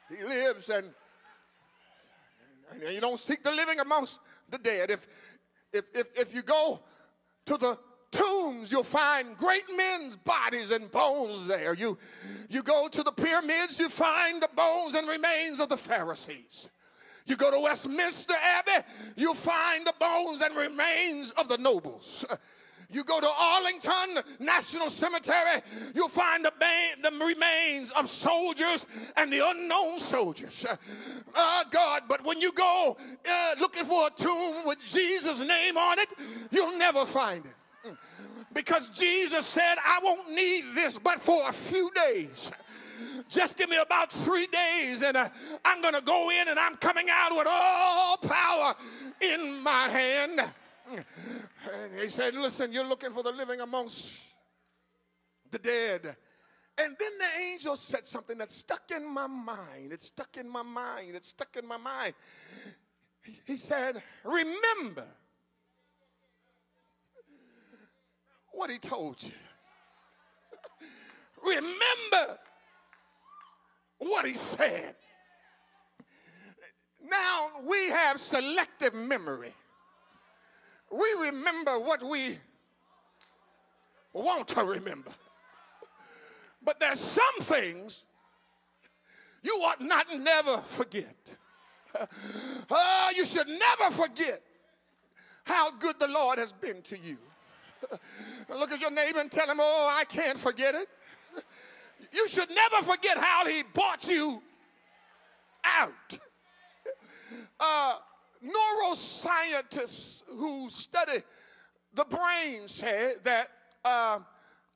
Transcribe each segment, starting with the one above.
He lives, and you don't seek the living amongst the dead. If you go to the tombs, you'll find great men's bodies and bones there. You go to the pyramids, you find the bones and remains of the Pharisees. You go to Westminster Abbey, you'll find the bones and remains of the nobles. You go to Arlington National Cemetery, you'll find the remains of soldiers and the unknown soldiers. God, but when you go looking for a tomb with Jesus' name on it, you'll never find it. Because Jesus said, I won't need this but for a few days. Just give me about 3 days and I'm going to go in and I'm coming out with all power in my hand. And he said, listen, you're looking for the living amongst the dead. And then the angel said something that stuck in my mind. It stuck in my mind. It stuck in my mind. He said, remember what he told you. Remember what he said. Now we have selective memory. We remember what we want to remember. But there's some things you ought not never forget. You should never forget how good the Lord has been to you. Look at your neighbor and tell him, oh, I can't forget it. You should never forget how he brought you out. Neuroscientists who study the brain say that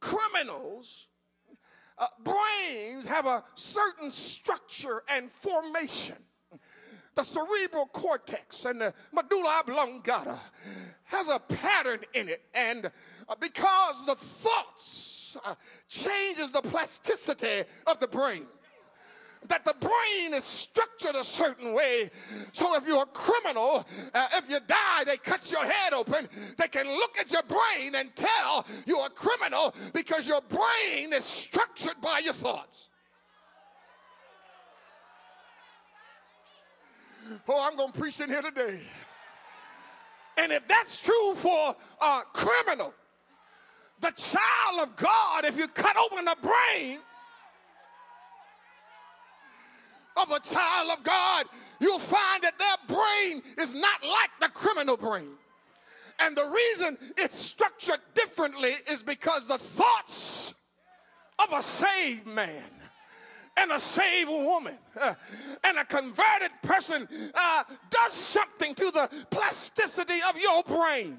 criminals' brains have a certain structure and formation. The cerebral cortex and the medulla oblongata has a pattern in it, and because the thoughts changes the plasticity of the brain, that the brain is structured a certain way, so if you're a criminal, if you die, they cut your head open, they can look at your brain and tell you're a criminal because your brain is structured by your thoughts. Oh, I'm going to preach in here today. And if that's true for a criminal, the child of God, if you cut open the brain of a child of God, you'll find that their brain is not like the criminal brain. And the reason it's structured differently is because the thoughts of a saved man and a saved woman and a converted person does something to the plasticity of your brain.